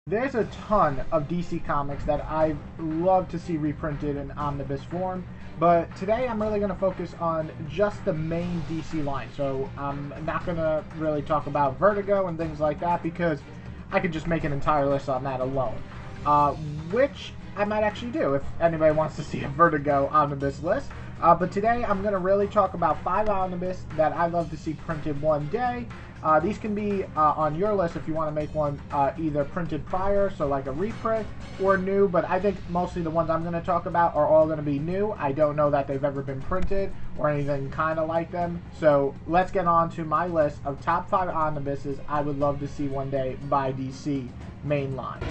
There's a ton of DC comics that I'd love to see reprinted in omnibus form, but today I'm really going to focus on just the main DC line. So I'm not going to really talk about Vertigo and things like that because I could just make an entire list on that alone, which I might actually do if anybody wants to see a Vertigo omnibus list. But today I'm going to really talk about 5 omnibus that I'd love to see printed one day. These can be on your list if you want to make one either printed prior, so like a reprint, or new, but I think mostly the ones I'm going to talk about are all going to be new. I don't know that they've ever been printed or anything kind of like them. So let's get on to my list of top 5 omnibuses I would love to see one day by DC mainline.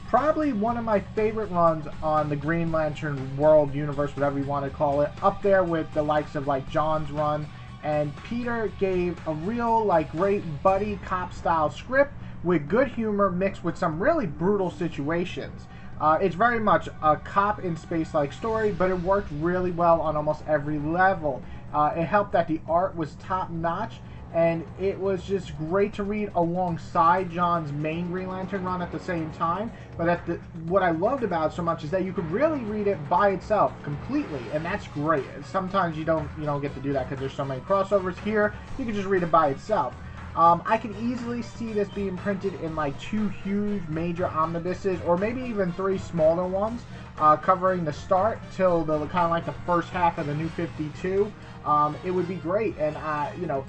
Probably one of my favorite runs on the Green Lantern world, universe, whatever you want to call it, up there with the likes of like John's run. And Peter gave a real like great buddy cop style script with good humor mixed with some really brutal situations. It's very much a cop in space like story, but it worked really well on almost every level. It helped that the art was top notch, and it was just great to read alongside John's main Green Lantern run at the same time. But what I loved about it so much is that you could really read it by itself completely, and that's great. Sometimes you don't get to do that because there's so many crossovers. Here, you can just read it by itself. I can easily see this being printed in like 2 huge major omnibuses, or maybe even 3 smaller ones, covering the start till the kind of like the first half of the New 52. It would be great, and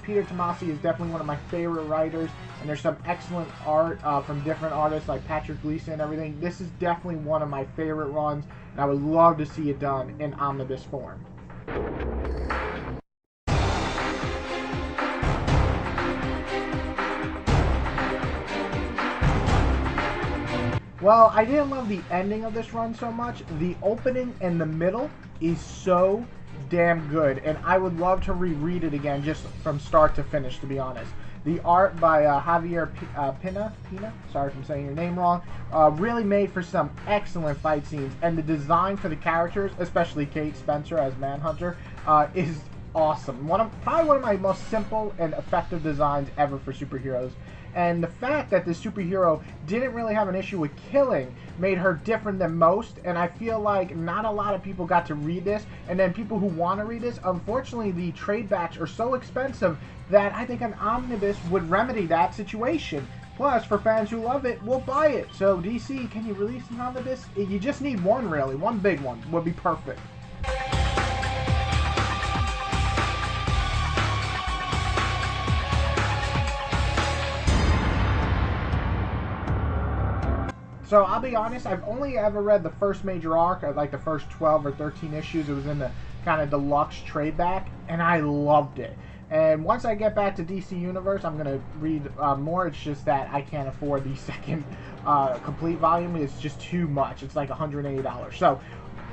Peter Tomasi is definitely one of my favorite writers, and there's some excellent art from different artists like Patrick Gleason and everything. This is definitely one of my favorite runs, and I would love to see it done in omnibus form. Well, I didn't love the ending of this run so much. The opening and the middle is so damn good, and I would love to reread it again just from start to finish, to be honest. The art by Javier Pina, sorry if I'm saying your name wrong, really made for some excellent fight scenes, and the design for the characters, especially Kate Spencer as Manhunter, is awesome. Probably one of my most simple and effective designs ever for superheroes. And the fact that this superhero didn't really have an issue with killing made her different than most, and I feel like not a lot of people got to read this, and then people who want to read this, unfortunately the trade backs are so expensive that I think an omnibus would remedy that situation. Plus, for fans who love it, will buy it. So DC, can you release an omnibus? You just need one, really. One big one would be perfect. So I'll be honest, I've only ever read the first major arc, like the first 12 or 13 issues. It was in the kind of deluxe trade back, and I loved it. And once I get back to DC Universe, I'm going to read more. It's just that I can't afford the second complete volume. It's just too much. It's like $180. So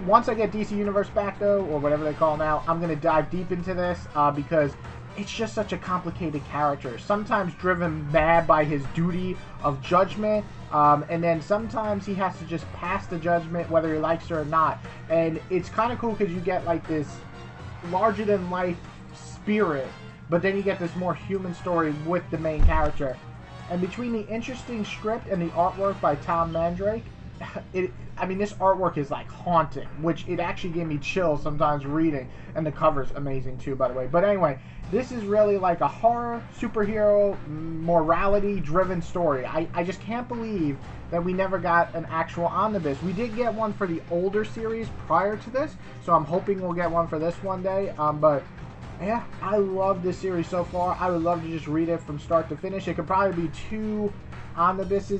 once I get DC Universe back, though, or whatever they call now, I'm going to dive deep into this because it's just such a complicated character, sometimes driven mad by his duty of judgment, and then sometimes he has to just pass the judgment whether he likes it or not. And it's kind of cool because you get like this larger than life spirit, but then you get this more human story with the main character. And between the interesting script and the artwork by Tom Mandrake, this artwork is like haunting, which it actually gave me chills sometimes reading, and the cover's amazing too, by the way. But anyway, this is really like a horror, superhero, morality-driven story. I just can't believe that we never got an actual omnibus. We did get one for the older series prior to this, so I'm hoping we'll get one for this one day. But yeah, I love this series so far. I would love to just read it from start to finish. It could probably be 2 omnibuses,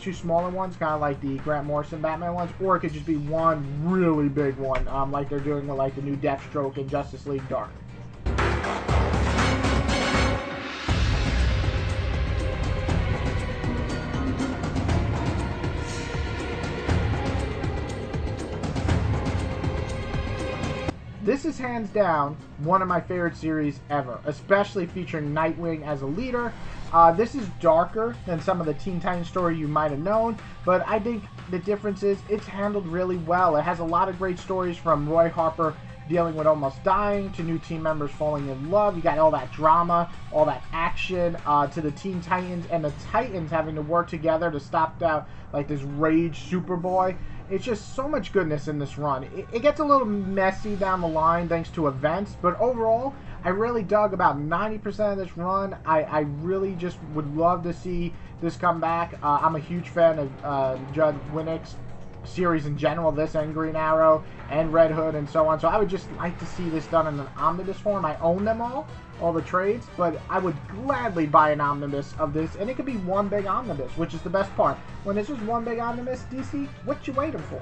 2 smaller ones, kind of like the Grant Morrison Batman ones, or it could just be one really big one, like they're doing with like the new Deathstroke and Justice League Dark. This is hands down one of my favorite series ever, especially featuring Nightwing as a leader. This is darker than some of the Teen Titans story you might have known, but I think the difference is it's handled really well. It has a lot of great stories from Roy Harper, dealing with almost dying, to new team members falling in love. You got all that drama, all that action, to the Teen Titans and the Titans having to work together to stop down like this rage Superboy. It's just so much goodness in this run. It gets a little messy down the line thanks to events, but overall, I really dug about 90% of this run. I really just would love to see this come back. I'm a huge fan of Judd Winnick's series in general, this and Green Arrow and Red Hood and so on. So I would just like to see this done in an omnibus form. I own them all the trades, but I would gladly buy an omnibus of this, and it could be one big omnibus, which is the best part. When it's just one big omnibus, DC, what you waiting for?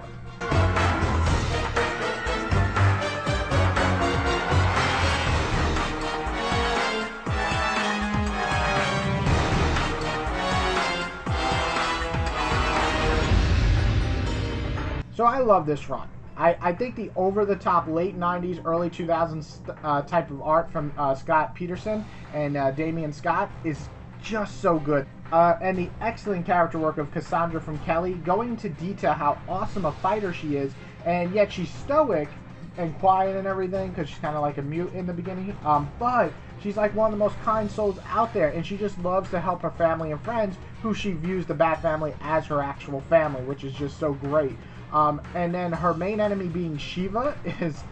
So I love this run. I think the over-the-top late 90s, early 2000s type of art from Scott Peterson and Damian Scott is just so good. And the excellent character work of Cassandra from Kelly, going into detail how awesome a fighter she is, and yet she's stoic and quiet and everything because she's kind of like a mute in the beginning. But she's like one of the most kind souls out there, and she just loves to help her family and friends, who she views the Bat family as her actual family, which is just so great. And then her main enemy being Shiva is,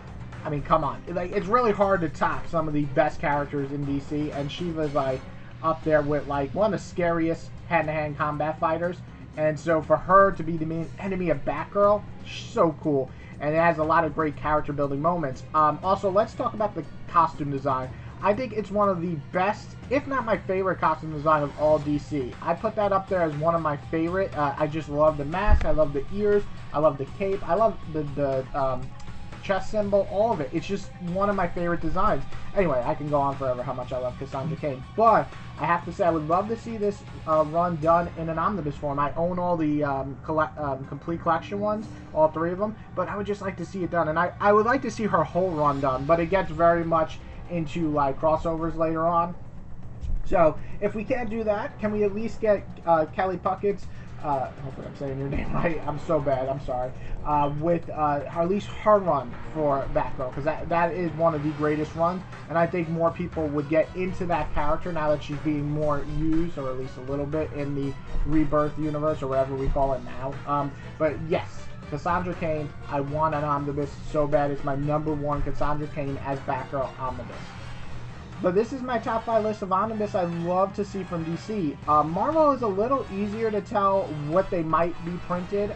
I mean, come on. Like, it's really hard to top some of the best characters in DC, and Shiva's like up there with like one of the scariest hand-to-hand combat fighters. And so for her to be the main enemy of Batgirl, so cool. And it has a lot of great character building moments. Also, let's talk about the costume design. I think it's one of the best, if not my favorite costume design of all DC. I put that up there as one of my favorite. I just love the mask. I love the ears. I love the cape. I love the chest symbol. All of it. It's just one of my favorite designs. Anyway, I can go on forever how much I love Cassandra Kane. But I have to say, I would love to see this run done in an omnibus form. I own all the complete collection ones, all three of them. But I would just like to see it done. And I would like to see her whole run done. But it gets very much into like crossovers later on. So if we can't do that, can we at least get Kelly Puckett's, hopefully I'm saying your name right, I'm so bad, I'm sorry, with at least her run for Batgirl, because that is one of the greatest runs, and I think more people would get into that character now that she's being more used, or at least a little bit, in the Rebirth universe, or whatever we call it now. But yes, Cassandra Kane, I want an omnibus so bad. It's my #1 Cassandra Kane as Batgirl omnibus. But this is my top 5 list of omnibus I'd love to see from DC. Marvel is a little easier to tell what they might be printed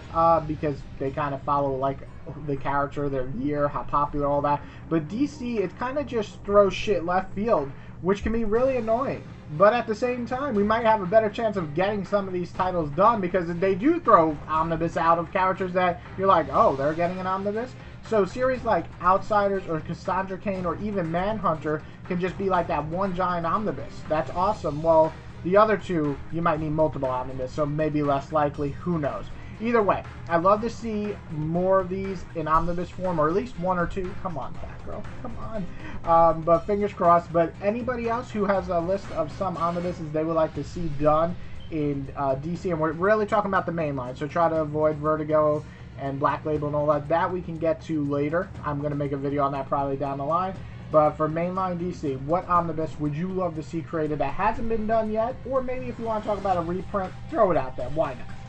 because they kind of follow like the character, their year, how popular, all that. But DC, it kind of just throws shit left field, which can be really annoying. But at the same time, we might have a better chance of getting some of these titles done because they do throw omnibus out of characters that you're like, oh, they're getting an omnibus? So series like Outsiders or Cassandra Kane or even Manhunter can just be like that one giant omnibus. That's awesome. Well, the other two, you might need multiple omnibus, so maybe less likely. Who knows? Either way, I'd love to see more of these in omnibus form, or at least one or two. Come on, Batgirl. Come on. But fingers crossed. But anybody else who has a list of some omnibuses they would like to see done in DC, and we're really talking about the main line, so try to avoid Vertigo and Black Label and all that we can get to later. I'm going to make a video on that probably down the line. But for mainline DC, what omnibus would you love to see created that hasn't been done yet? Or maybe if you want to talk about a reprint, throw it out there. Why not?